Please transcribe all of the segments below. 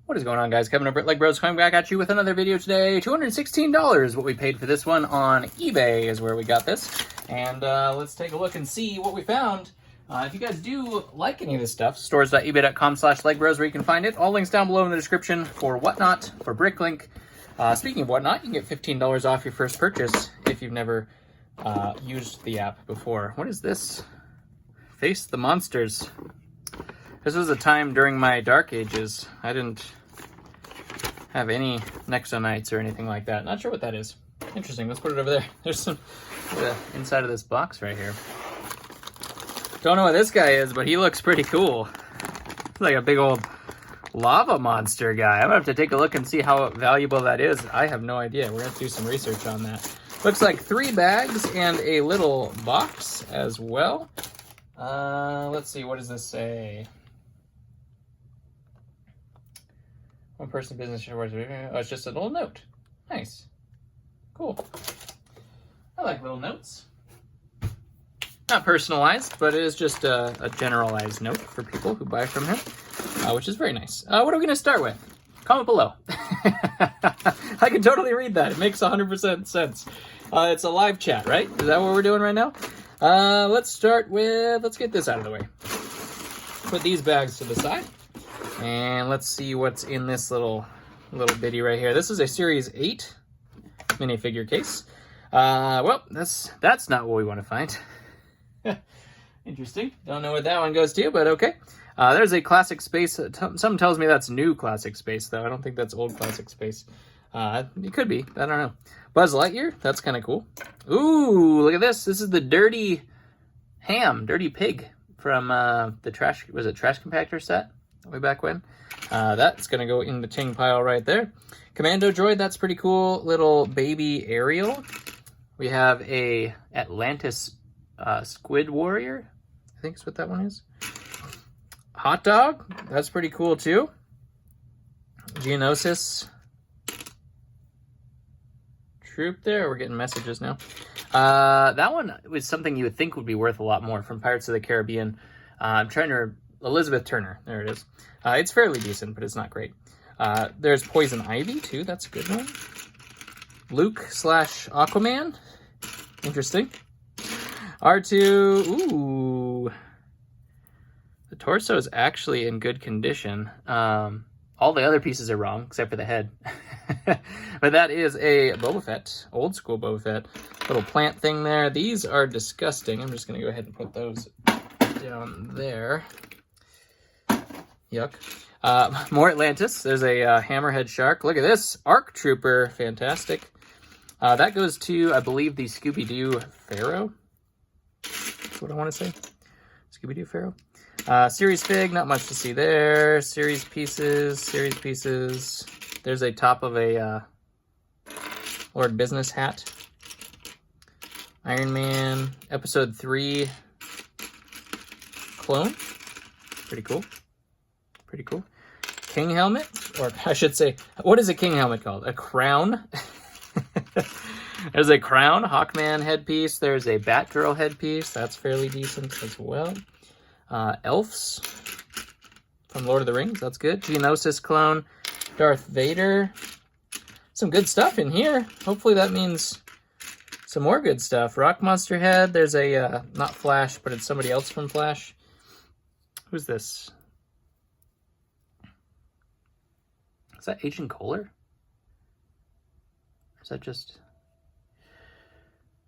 What is going on, guys? Kevin over at Legbros coming back at you with another video today. $216, what we paid for this one on eBay is where we got this. And let's take a look and see what we found. If you guys do like any of this stuff, stores.ebay.com/Legbros where you can find it. All links down below in the description for Whatnot, for Bricklink. Speaking of Whatnot, you can get $15 off your first purchase if you've never used the app before. What is this? Face the Monsters. This was a time during my dark ages. I didn't have any Nexonites or anything like that. Not sure what that is. Interesting. Let's put it over there. There's some inside of this box right here. Don't know what this guy is, but he looks pretty cool. It's like a big old lava monster guy. I'm gonna have to take a look and see how valuable that is. I have no idea. We're gonna have to do some research on that. Looks like 3 bags and a little box as well. Let's see. What does this say? One person business. Oh, it's just a little note. Nice. Cool. I like little notes. Not personalized, but it is just a generalized note for people who buy from him, which is very nice. What are we going to start with? Comment below. I can totally read that. It makes 100% sense. It's a live chat, right? Is that what we're doing right now? Let's start with, let's get this out of the way. Put these bags to the side. And let's see what's in this little bitty right here. This is a Series 8 minifigure case. Well, that's not what we want to find. Interesting. Don't know what that one goes to, but okay. There's a classic space. Something tells me that's new classic space, though. I don't think that's old classic space. It could be. I don't know. Buzz Lightyear. That's kind of cool. Ooh, look at this. This is the Dirty Pig from the trash. Was it Trash Compactor set? Way back when. That's going to go in the ting pile right there. Commando Droid, that's pretty cool. Little baby Ariel. We have a Atlantis Squid Warrior. I think is what that one is. Hot Dog, that's pretty cool too. Geonosis Troop there. We're getting messages now. That one was something you would think would be worth a lot more from Pirates of the Caribbean. I'm trying to... Elizabeth Turner. There it is. It's fairly decent, but it's not great. There's Poison Ivy, too. That's a good one. Luke/Aquaman. Interesting. R2. Ooh. The torso is actually in good condition. All the other pieces are wrong, except for the head. But that is a Boba Fett. Old school Boba Fett. Little plant thing there. These are disgusting. I'm just going to go ahead and put those down there. Yuck. More Atlantis. There's a hammerhead shark. Look at this. Arc Trooper. Fantastic. That goes to, I believe, the Scooby-Doo Pharaoh. That's what I want to say. Scooby-Doo Pharaoh. Series Fig. Not much to see there. Series Pieces. There's a top of a Lord Business hat. Iron Man. Episode 3 clone. Pretty cool. Pretty cool. King helmet, or I should say, what is a king helmet called? A crown. There's a crown, Hawkman headpiece. There's a Batgirl headpiece. That's fairly decent as well. Elves from Lord of the Rings. That's good. Geonosis clone. Darth Vader. Some good stuff in here. Hopefully that means some more good stuff. Rock Monster head. There's a, not Flash, but it's somebody else from Flash. Who's this? Is that Agent Kohler? Or is that just...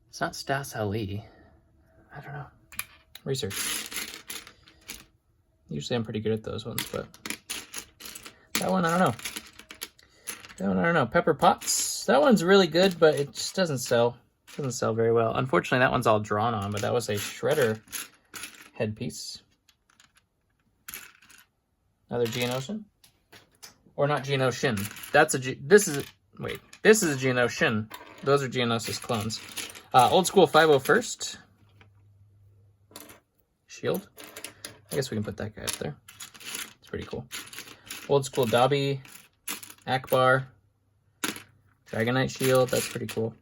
It's not Stas Ali. I don't know. Research. Usually I'm pretty good at those ones, but... That one, I don't know. Pepper Potts. That one's really good, but it just doesn't sell. Doesn't sell very well. Unfortunately, that one's all drawn on, but that was a Shredder headpiece. Another Geonosis. Or not Geonosis. This is a Geonosis. Those are Geonosis clones. Old school 501st. Shield. I guess we can put that guy up there. It's pretty cool. Old school Dobby. Akbar. Dragonite Shield. That's pretty cool.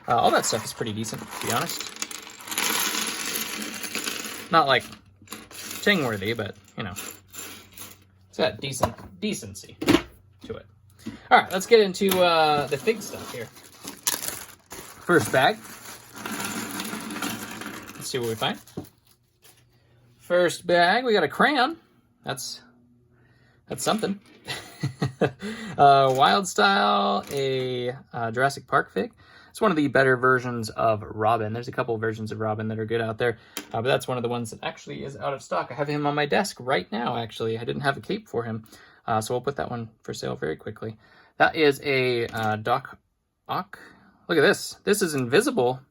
All that stuff is pretty decent, to be honest. Not like ting worthy, but you know, it's got decency. to it. All right, let's get into the fig stuff here. First bag. Let's see what we find. First bag, we got a crayon. That's something. Wild Style, a Jurassic Park fig. It's one of the better versions of Robin. There's a couple versions of Robin that are good out there, but that's one of the ones that actually is out of stock. I have him on my desk right now, actually. I didn't have a cape for him, so we'll put that one for sale very quickly. That is a Doc Ock. Look at this. This is Invisible.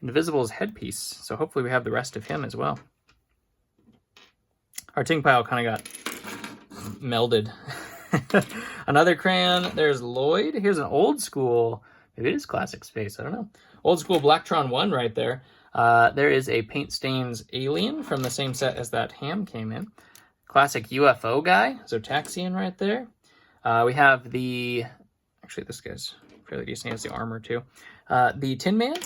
Invisible's headpiece, so hopefully we have the rest of him as well. Our ting pile kind of got melded. Another crayon. There's Lloyd. Here's an old school. Maybe it is Classic Space. I don't know. Old school Blacktron 1 right there. There is a Paint Stains Alien from the same set as that Ham came in. Classic UFO guy. Zotaxian right there. We have the... Actually, this guy's fairly decent. He has the armor too. The Tin Man.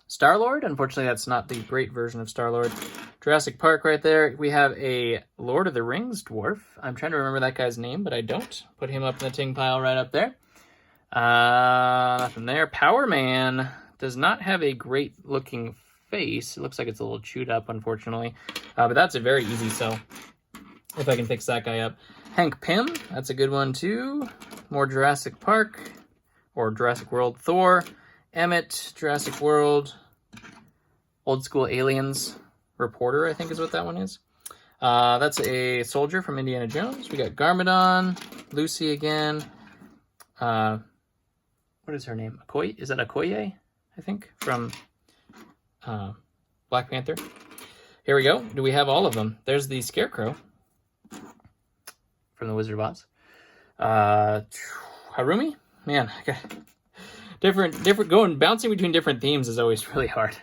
Star-Lord. Unfortunately, that's not the great version of Star-Lord. Jurassic Park right there. We have a Lord of the Rings dwarf. I'm trying to remember that guy's name, but I don't. Put him up in the ting pile right up there. Nothing there. Power Man does not have a great looking face. It looks like it's a little chewed up, unfortunately. But that's a very easy sell, if I can fix that guy up. Hank Pym, that's a good one too. More Jurassic Park, or Jurassic World. Thor, Emmett, Jurassic World, Old School Aliens. Reporter, I think is what that one is. That's a soldier from Indiana Jones. We got Garmadon, Lucy again. What is her name? Okoye? Is that Okoye? I think from Black Panther. Here we go. Do we have all of them? There's the Scarecrow from the Wizard of Oz. Harumi, man, different bouncing between different themes is always really hard.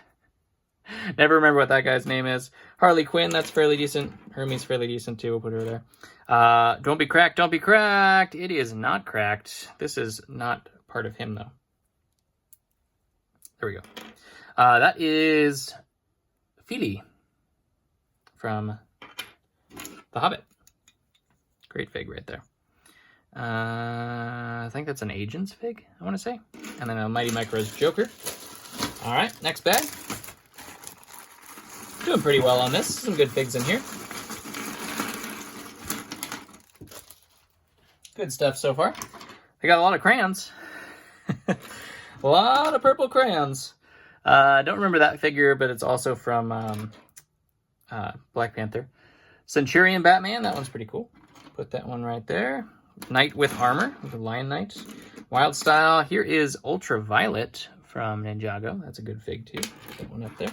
Never remember what that guy's name is. Harley Quinn, that's fairly decent. Hermes fairly decent too. We'll put her there. Don't be cracked, don't be cracked. It is not cracked. This is not part of him though. There we go. That is Fili from The Hobbit. Great fig right there. I think that's an Agent's fig, I want to say. And then a Mighty Micro's Joker. All right, next bag. Doing pretty well on this. Some good figs in here. Good stuff so far. I got a lot of crayons. A lot of purple crayons. I don't remember that figure, but it's also from Black Panther. Centurion Batman, that one's pretty cool. Put that one right there. Knight with armor, the Lion Knight. Wild Style. Here is Ultraviolet from Ninjago. That's a good fig too. Put that one up there.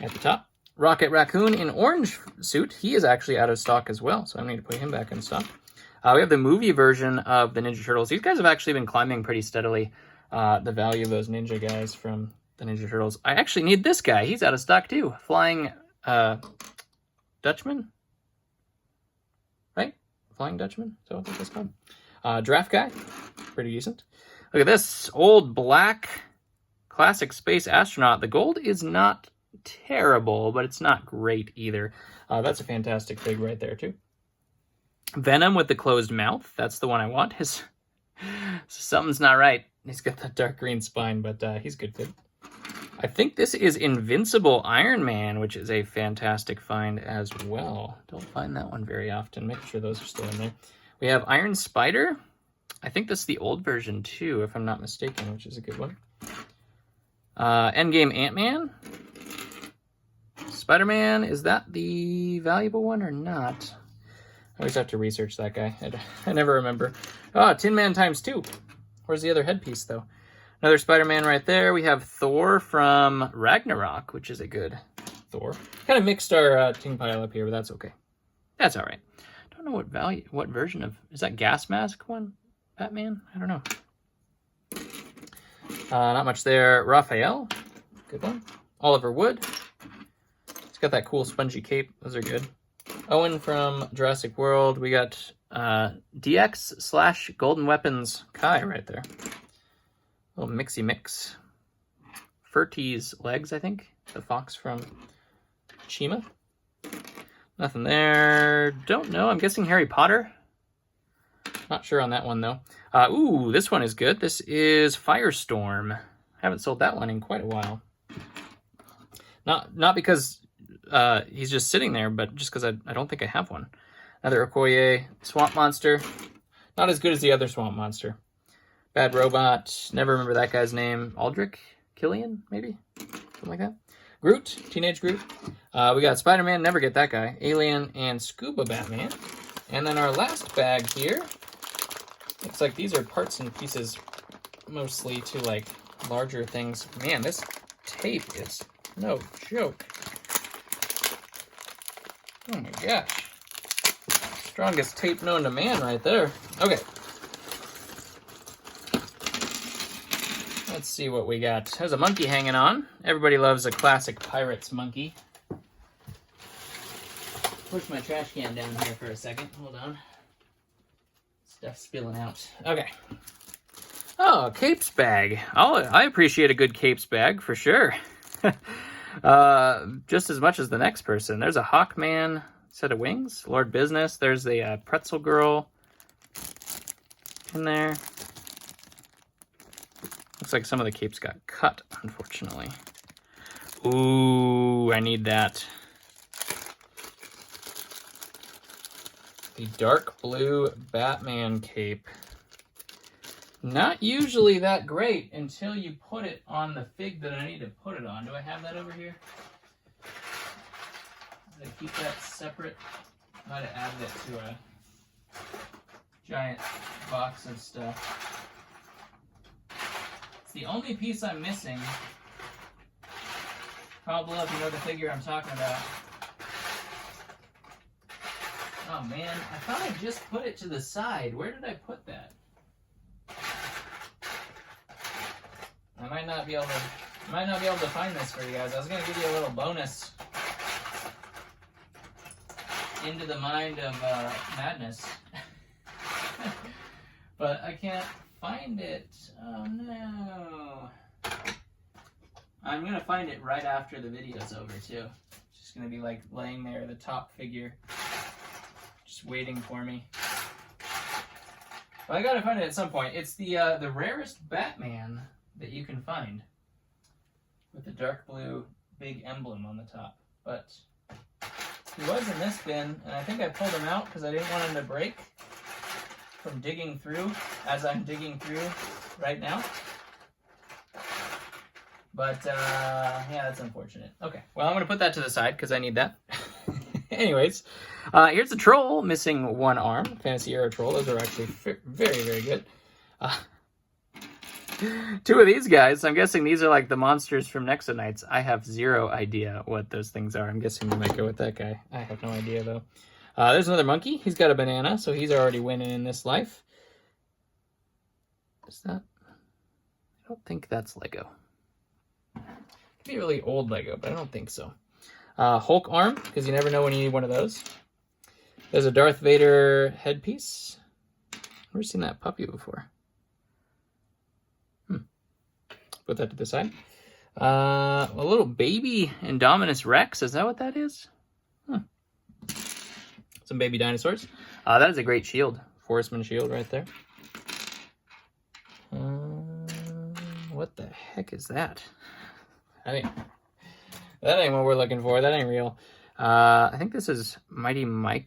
At the top. Rocket Raccoon in orange suit. He is actually out of stock as well, so I need to put him back in stock. We have the movie version of the Ninja Turtles. These guys have actually been climbing pretty steadily. The value of those ninja guys from the Ninja Turtles. I actually need this guy. He's out of stock too. Flying Dutchman? Right? Flying Dutchman? Is that what that's called? Draft guy. Pretty decent. Look at this. Old black Classic Space Astronaut. The gold is not terrible, but it's not great either. That's a fantastic fig right there too. Venom with the closed mouth. That's the one I want. Something's not right. He's got that dark green spine, but he's good fig. I think this is Invincible Iron Man, which is a fantastic find as well. Don't find that one very often. Make sure those are still in there. We have Iron Spider. I think that's the old version too, if I'm not mistaken, which is a good one. Endgame Ant-Man. Spider-Man, is that the valuable one or not? I always have to research that guy. I never remember. Oh, Tin Man ×2. Where's the other headpiece, though? Another Spider-Man right there. We have Thor from Ragnarok, which is a good Thor. Kind of mixed our ting pile up here, but that's okay. That's all right. Don't know what version of... Is that Gas Mask one? Batman? I don't know. Not much there. Raphael. Good one. Oliver Wood. It's got that cool spongy cape. Those are good. Owen from Jurassic World. We got DX/Golden Weapons Kai right there. Little mixy mix. Furty's legs, I think. The fox from Chima. Nothing there. Don't know. I'm guessing Harry Potter. Not sure on that one, though. Ooh, this one is good. This is Firestorm. Haven't sold that one in quite a while. Not because he's just sitting there, but just because I don't think I have one. Another Okoye Swamp Monster. Not as good as the other Swamp Monster. Bad Robot. Never remember that guy's name. Aldrich? Killian, maybe? Something like that. Groot. Teenage Groot. We got Spider-Man. Never get that guy. Alien and Scuba Batman. And then our last bag here. Looks like these are parts and pieces mostly to like larger things. Man, this tape is no joke. Oh my gosh. Strongest tape known to man right there. Okay. Let's see what we got. There's a monkey hanging on. Everybody loves a classic Pirates monkey. Push my trash can down here for a second. Hold on. Stuff spilling out. Okay. Oh, capes bag. I appreciate a good capes bag for sure. Just as much as the next person. There's a Hawkman set of wings. Lord Business. There's the Pretzel Girl in there. Looks like some of the capes got cut, unfortunately. Ooh, I need that. The dark blue Batman cape. Not usually that great until you put it on the fig that I need to put it on. Do I have that over here? Did I keep that separate? Might have added it to a giant box of stuff. It's the only piece I'm missing. Probably if you know the figure I'm talking about. Oh man, I thought I just put it to the side. Where did I put that? I might not be able to find this for you guys. I was gonna give you a little bonus into the mind of madness. But I can't find it. Oh no. I'm gonna find it right after the video's over too. It's just gonna be like laying there, the top figure. Just waiting for me. But I gotta find it at some point. It's the rarest Batman that you can find, with the dark blue big emblem on the top. But he was in this bin, and I think I pulled him out because I didn't want him to break from digging through as I'm digging through right now. But yeah, that's unfortunate. Okay, well, I'm gonna put that to the side because I need that. Anyways, here's the troll missing one arm. Fantasy Era troll. Those are actually very, very good. Two of these guys, I'm guessing these are like the monsters from Nexonites. I have zero idea what those things are. I'm guessing we might go with that guy. I have no idea, though. There's another monkey. He's got a banana, so he's already winning in this life. Is that? I don't think that's Lego. It could be really old Lego, but I don't think so. Hulk arm, because you never know when you need one of those. There's a Darth Vader headpiece. Never seen that puppy before. Put that to the side. A little baby Indominus Rex. Is that what that is? Huh. Some baby dinosaurs. That is a great shield. Forestman shield right there. What the heck is that? That ain't what we're looking for. That ain't real. I think this is Mighty Micros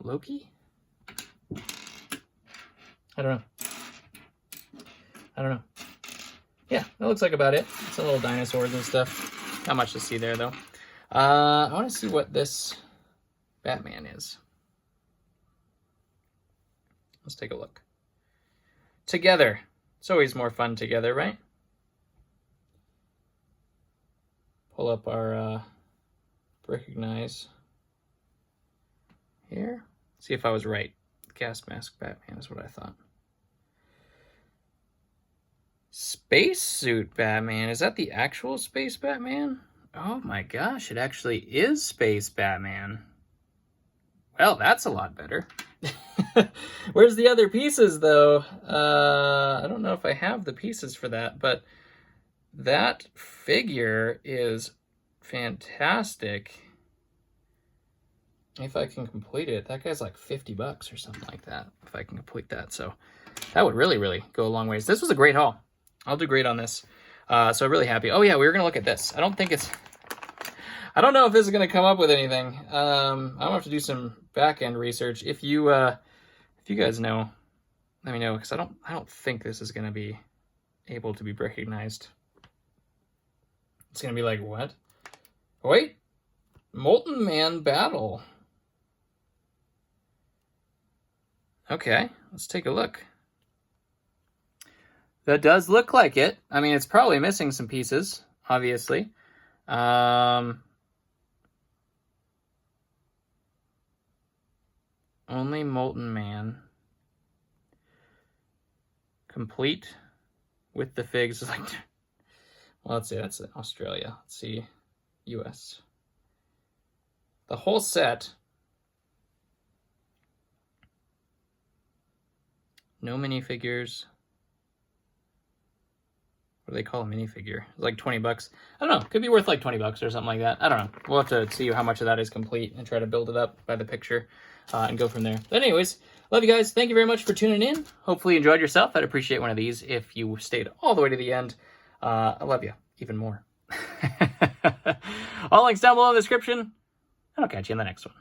Loki? I don't know. Yeah, that looks like about it. Some little dinosaurs and stuff. Not much to see there, though. I want to see what this Batman is. Let's take a look. Together. It's always more fun together, right? Pull up our recognize here. See if I was right. Gas mask Batman is what I thought. Spacesuit Batman. Is that the actual Space Batman? Oh my gosh, it actually is Space Batman. Well, that's a lot better. Where's the other pieces, though? I don't know if I have the pieces for that, but that figure is fantastic. if I can complete it. That guy's like 50 bucks or something like that, if I can complete that. So that would really, really go a long ways. This was a great haul. I'll do great on this. So I'm really happy. Oh yeah, we were going to look at this. I don't know if this is going to come up with anything. I'm going to have to do some back-end research. If you guys know, let me know, because I don't think this is going to be able to be recognized. It's going to be like, what? Wait. Molten Man Battle. Okay, let's take a look. That does look like it. I mean, it's probably missing some pieces, obviously. Only Molten Man. Complete with the figs. Like, well, let's see, that's Australia. Let's see, US. The whole set. No minifigures. What do they call a minifigure? It's like 20 bucks. I don't know. Could be worth like 20 bucks or something like that. I don't know. We'll have to see how much of that is complete and try to build it up by the picture and go from there. But anyways, love you guys. Thank you very much for tuning in. Hopefully you enjoyed yourself. I'd appreciate one of these if you stayed all the way to the end. I love you even more. All links down below in the description. And I'll catch you in the next one.